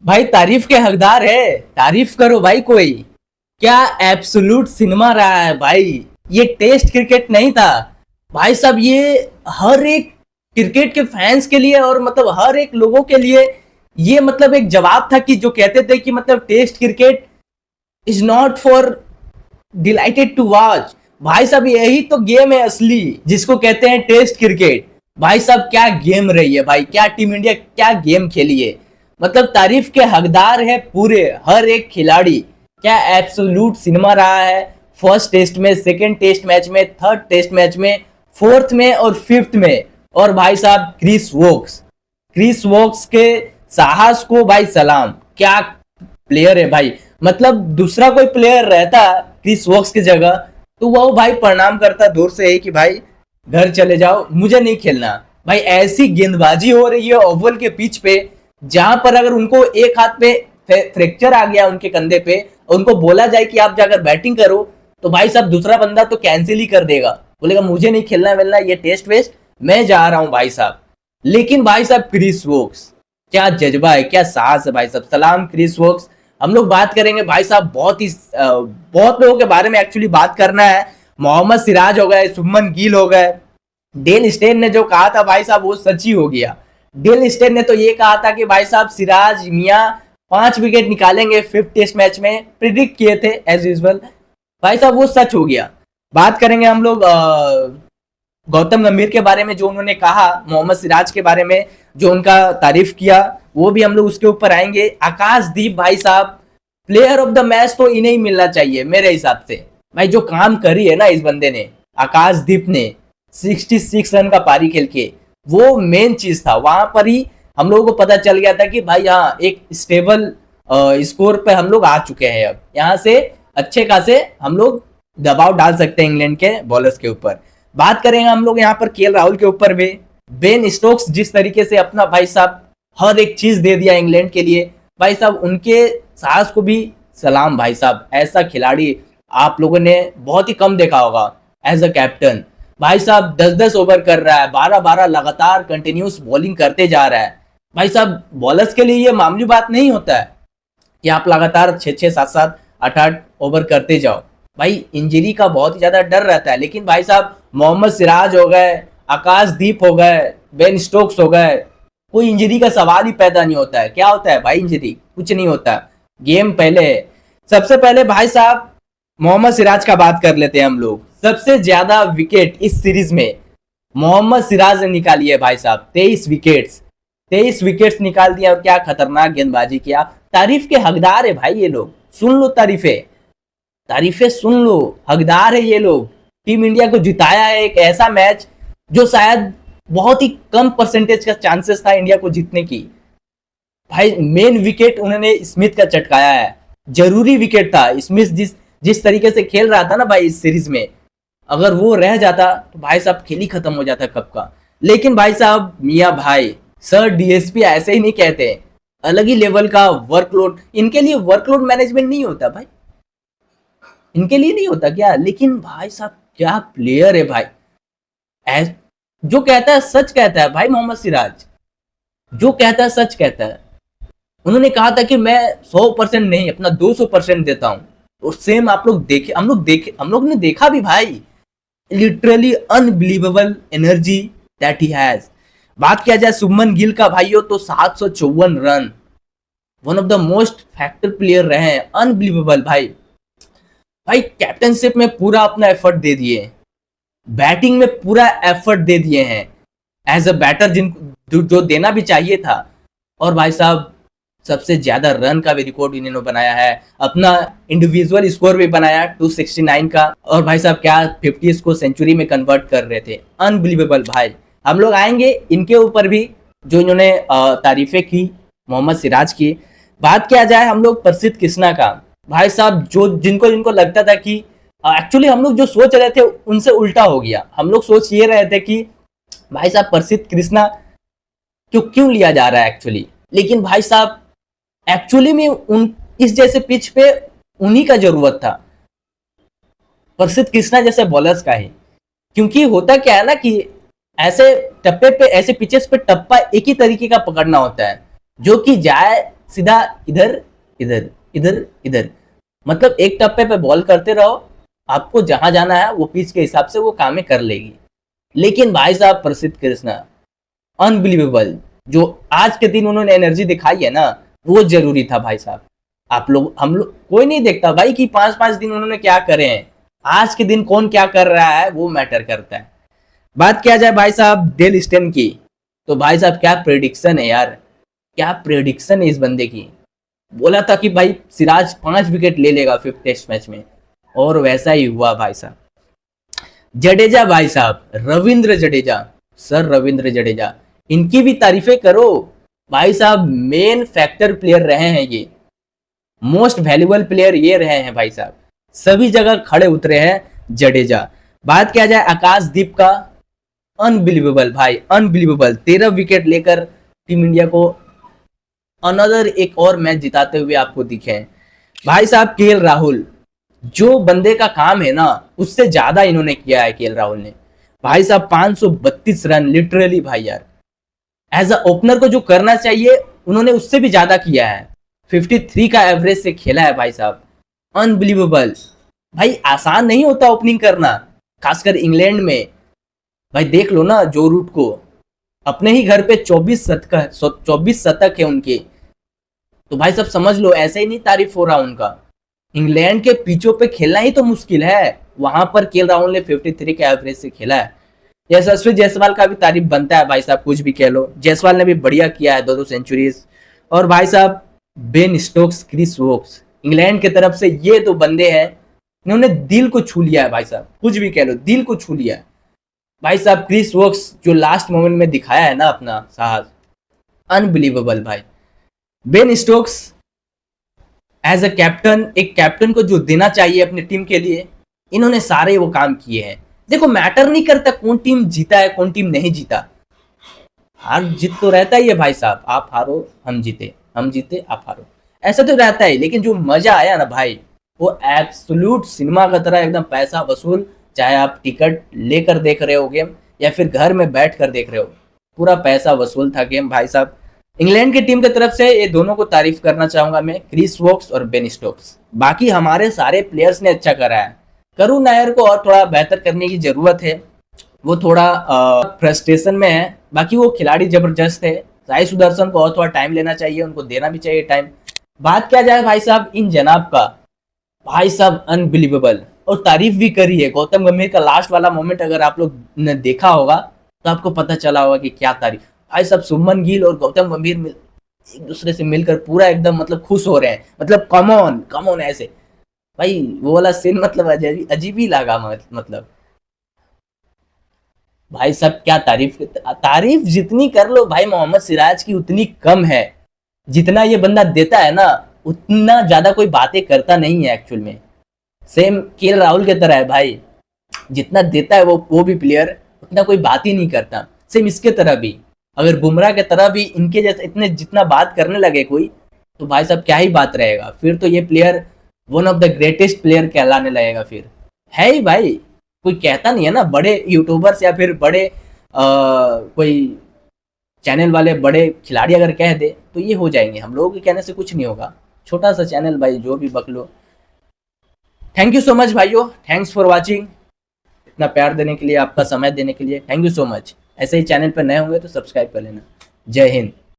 भाई तारीफ के हकदार है, तारीफ करो भाई। कोई क्या एब्सोल्यूट सिनेमा रहा है भाई। ये टेस्ट क्रिकेट नहीं था भाई साहब, ये हर एक क्रिकेट के फैंस के लिए और मतलब हर एक लोगों के लिए ये मतलब एक जवाब था कि जो कहते थे कि मतलब test cricket is not for delighted to watch. भाई साहब यही तो गेम है असली, जिसको कहते हैं टेस्ट क्रिकेट। भाई साहब क्या गेम रही है भाई, क्या टीम इंडिया क्या गेम खेली है। मतलब तारीफ के हकदार है पूरे हर एक खिलाड़ी। क्या एब्सोल्यूट सिनेमा रहा है फर्स्ट टेस्ट में, सेकंड टेस्ट मैच में, थर्ड टेस्ट मैच में, फोर्थ में और फिफ्थ में। और भाई साहब क्रिस वोक्स के साहस को भाई सलाम। क्या प्लेयर है भाई। मतलब दूसरा कोई प्लेयर रहता क्रिस वोक्स की जगह तो वो भाई प्रणाम करता दूर से ही कि भाई घर चले जाओ, मुझे नहीं खेलना। भाई ऐसी गेंदबाजी हो रही है ओवल के पिच पे, जहां पर अगर उनको एक हाथ पे फ्रैक्चर आ गया उनके कंधे पे, उनको बोला जाए कि आप जाकर बैटिंग करो, तो भाई साहब दूसरा बंदा तो कैंसिल ही कर देगा, बोलेगा मुझे नहीं खेलना वेलना, ये टेस्ट वेस्ट, मैं जा रहा हूं भाई साहब। लेकिन भाई साहब क्रिस वोक्स क्या जज्बा है, क्या साहस है भाई साहब, सलाम क्रिस वोक्स। हम लोग बात करेंगे भाई साहब बहुत लोगों के बारे में एक्चुअली बात करना है। मोहम्मद सिराज हो गए, शुभमन गिल हो गए। डेल स्टेन ने जो कहा था भाई साहब वो सच ही हो गया। डेल स्टेन ने तो ये कहा था कि भाई साहब सिराज मियां 5 विकेट निकालेंगे फिफ्थ टेस्ट मैच में, प्रिडिक्ट किए थे एज यूजुअल। भाई साहब वो सच हो गया। बात करेंगे हम लोग गौतम गंभीर के बारे में, जो उन्होंने कहा मोहम्मद सिराज के बारे में, जो उनका तारीफ किया, वो भी हम लोग उसके ऊपर आएंगे। आकाशदीप भाई साहब प्लेयर ऑफ द मैच तो इन्हें ही मिलना चाहिए मेरे हिसाब से। भाई जो काम करी है ना इस बंदे ने, आकाशदीप ने 66 रन का पारी खेल के, वो मेन चीज था। वहां पर ही हम लोगों को पता चल गया था कि भाई हाँ एक स्टेबल स्कोर पे हम लोग आ चुके हैं। अब यहाँ से अच्छे खासे हम लोग दबाव डाल सकते हैं इंग्लैंड के बॉलर्स के ऊपर। बात करेंगे हम लोग यहाँ पर केएल राहुल के ऊपर भी। बेन स्टोक्स जिस तरीके से अपना भाई साहब हर एक चीज दे दिया इंग्लैंड के लिए, भाई साहब उनके साहस को भी सलाम भाई साहब। ऐसा खिलाड़ी आप लोगों ने बहुत ही कम देखा होगा एज अ कैप्टन। भाई साहब 10-10 ओवर कर रहा है, 12-12 लगातार कंटिन्यूस बॉलिंग करते जा रहा है। भाई साहब बॉलर्स के लिए ये मामूली बात नहीं होता है कि आप लगातार 6-6, 7-7, 8-8 ओवर करते जाओ। भाई इंजरी का बहुत ही ज्यादा डर रहता है। लेकिन भाई साहब मोहम्मद सिराज हो गए, आकाशदीप हो गए, बेन स्टोक्स हो गए, कोई इंजरी का सवाल ही पैदा नहीं होता है। क्या होता है भाई इंजरी, कुछ नहीं होता। गेम पहले है। सबसे पहले भाई साहब मोहम्मद सिराज का बात कर लेते हैं हम लोग। सबसे ज्यादा विकेट इस सीरीज में मोहम्मद सिराज ने निकाली है भाई साहब, 23 विकेट्स निकाल दिया। और क्या खतरनाक गेंदबाजी किया। तारीफ के हकदार है भाई ये लोग, सुन लो तारीफें सुन लो, हकदार है ये लोग। टीम इंडिया को जिताया है एक ऐसा मैच जो शायद बहुत ही कम परसेंटेज का चांसेस था इंडिया को जीतने की। भाई मेन विकेट उन्होंने स्मिथ का चटकाया है, जरूरी विकेट था। स्मिथ जिस तरीके से खेल रहा था ना भाई इस सीरीज में, अगर वो रह जाता तो भाई साहब खेल ही खत्म हो जाता कब का। लेकिन भाई साहब मियां भाई सर डीएसपी ऐसे ही नहीं कहते, अलग ही लेवल का वर्कलोड। इनके लिए वर्कलोड मैनेजमेंट नहीं होता भाई, इनके लिए नहीं होता क्या। लेकिन भाई साहब क्या प्लेयर है भाई, जो कहता है सच कहता है भाई। मोहम्मद सिराज जो कहता है सच कहता है। उन्होंने कहा था कि मैं 100% नहीं अपना 200% देता हूं। और सेम आप लोग देखे, हम लोग ने देखा भी भाई। Literally unbelievable energy that he has. बात किया जाए शुभमन गिल का भाइयों तो 754 run, one of the most factor player रहे हैं। अनबिलीवेबल भाई कैप्टनशिप में पूरा अपना एफर्ट दे दिए, बैटिंग में पूरा एफर्ट दे दिए हैं एज अ बैटर, जो देना भी चाहिए था। और भाई साहब सबसे ज्यादा रन का भी रिकॉर्ड इन्होंने बनाया है, अपना इंडिविजुअल स्कोर भी बनाया 269 का। और भाई साहब क्या 50 को सेंचुरी में कन्वर्ट कर रहे थे। अनबिलीवेबल भाई। हम लोग आएंगे इनके ऊपर भी जो इन्होंने तारीफें की मोहम्मद सिराज की। बात किया जाए हम लोग प्रसिद्ध कृष्णा का, भाई साहब जो जिनको लगता था कि एक्चुअली हम लोग जो सोच रहे थे उनसे उल्टा हो गया। हम लोग सोच ये रहे थे कि भाई साहब प्रसिद्ध कृष्णा क्यों लिया जा रहा है एक्चुअली। लेकिन भाई साहब एक्चुअली में इस जैसे पिच पे उन्हीं का जरूरत था, प्रसिद्ध कृष्णा जैसे बॉलर्स का ही। क्योंकि होता क्या है ना कि ऐसे टप्पे पे, ऐसे पिचेस पे टप्पा एक ही तरीके का पकड़ना होता है, जो कि जाए सीधा इधर इधर इधर इधर, मतलब एक टप्पे पे बॉल करते रहो, आपको जहां जाना है वो पिच के हिसाब से वो कामें कर लेगी। लेकिन भाई साहब प्रसिद्ध कृष्णा अनबिलीवेबल, जो आज के दिन उन्होंने एनर्जी दिखाई है ना, वो जरूरी था भाई साहब। आप लोग हम लोग कोई नहीं देखता भाई कि 5-5 दिन उन्होंने क्या करे हैं, आज के दिन कौन क्या कर रहा है वो मैटर करता है। बात किया जाए भाई साहब डेल स्टेन की, तो भाई साहब क्या प्रेडिक्शन है यार, क्या प्रेडिक्शन है इस बंदे की। बोला था कि भाई सिराज 5 विकेट ले लेगा 5th टेस्ट मैच में, और वैसा ही हुआ भाई साहब। जडेजा भाई साहब, रविंद्र जडेजा, सर रविंद्र जडेजा, इनकी भी तारीफें करो भाई साहब। मेन फैक्टर प्लेयर रहे हैं ये, मोस्ट वैल्यूएबल प्लेयर ये रहे हैं भाई साहब, सभी जगह खड़े उतरे हैं जडेजा। बात किया जाए आकाशदीप का, अनबिलीवेबल भाई अनबिलीवेबल, 13 विकेट लेकर टीम इंडिया को अनदर एक और मैच जिताते हुए आपको दिखे भाई साहब। केएल राहुल, जो बंदे का काम है ना उससे ज्यादा इन्होंने किया है केएल राहुल ने भाई साहब। 532 रन लिटरली भाई यार, एज अ ओपनर को जो करना चाहिए उन्होंने उससे भी ज्यादा किया है। 53 का एवरेज से खेला है भाई साहब, अनबिलीवेबल भाई। आसान नहीं होता ओपनिंग करना, खासकर इंग्लैंड में। भाई देख लो ना जो रूट को, अपने ही घर पे 24 शतक है उनके, तो भाई साहब समझ लो ऐसे ही नहीं तारीफ हो रहा उनका। इंग्लैंड के पिचों पे खेलना ही तो मुश्किल है, वहां पर केएल राहुल ने 53 के एवरेज से खेला है। यशस्वी जायसवाल का भी तारीफ बनता है भाई साहब, कुछ भी कह लो, जायसवाल ने भी बढ़िया किया है, 2 सेंचुरीज। और भाई साहब Ben Stokes, Chris Woakes, England की तरफ से ये तो बंदे हैं, इन्होंने दिल को छू लिया है भाई साहब, कुछ भी कह लो दिल को छू लिया है भाई साहब। क्रिस वोक्स जो लास्ट मोमेंट में दिखाया है ना अपना साहस, अनबिलीवेबल भाई। Ben Stokes as a captain, एक कैप्टन को जो देना चाहिए अपनी टीम के लिए, इन्होंने सारे वो काम किए हैं। देखो मैटर नहीं करता कौन टीम जीता है कौन टीम नहीं जीता, हार जीत तो रहता ही है भाई साहब, आप हारो हम जीते, हम जीते आप हारो, ऐसा तो रहता है। लेकिन जो मजा आया ना भाई, वो एब्सोल्यूट सिनेमा का तरह एकदम पैसा वसूल, चाहे आप टिकट लेकर देख रहे हो गेम या फिर घर में बैठ कर देख रहे हो, पूरा पैसा वसूल था गेम भाई साहब। इंग्लैंड की टीम की तरफ से ये दोनों को तारीफ करना चाहूंगा मैं, क्रिस वोक्स और बेन स्टोक्स। बाकी हमारे सारे प्लेयर्स ने अच्छा करा है, करुण नायर को और थोड़ा बेहतर करने की जरूरत है, वो थोड़ा फ्रस्ट्रेशन में है। बाकी वो खिलाड़ी जबरदस्त है। साई सुदर्शन को और थोड़ा टाइम लेना चाहिए, उनको देना भी चाहिए टाइम। बात किया जाए भाई साहब इन जनाब का, भाई साहब अनबिलीवेबल, और तारीफ भी करी है। गौतम गंभीर का लास्ट वाला मोमेंट अगर आप लोग ने देखा होगा तो आपको पता चला होगा कि क्या तारीफ। भाई साहब शुभमन गिल और गौतम गंभीर एक दूसरे से मिलकर पूरा एकदम मतलब खुश हो रहे हैं, मतलब कम ऑन ऐसे भाई, वो वाला सीन मतलब अजीब ही लगा। मतलब भाई साहब क्या तारीफ जितनी कर लो भाई मोहम्मद सिराज की उतनी कम है। जितना ये बंदा देता है ना उतना ज्यादा कोई बातें करता नहीं है एक्चुअल में। सेम केएल राहुल की तरह है भाई, जितना देता है वो भी प्लेयर उतना कोई बात ही नहीं करता। सेम इसके तरह भी, अगर बुमराह के तरह भी इनके जैसे इतने जितना बात करने लगे कोई, तो भाई साहब क्या ही बात रहेगा, फिर तो ये player one of the greatest player कहलाने लगेगा। फिर है ही भाई, कोई कहता नहीं है ना, बड़े यूट्यूबर्स या फिर बड़े कोई चैनल वाले बड़े खिलाड़ी अगर कह दे तो ये हो जाएंगे, हम लोगों के कहने से कुछ नहीं होगा। छोटा सा चैनल भाई, जो भी बक लो। थैंक यू सो मच भाइयों, थैंक्स फॉर वाचिंग। इतना प्यार देने के लिए, आपका समय देने के लिए थैंक यू सो मच। ऐसे ही चैनल पर नए होंगे तो सब्सक्राइब कर लेना। जय हिंद।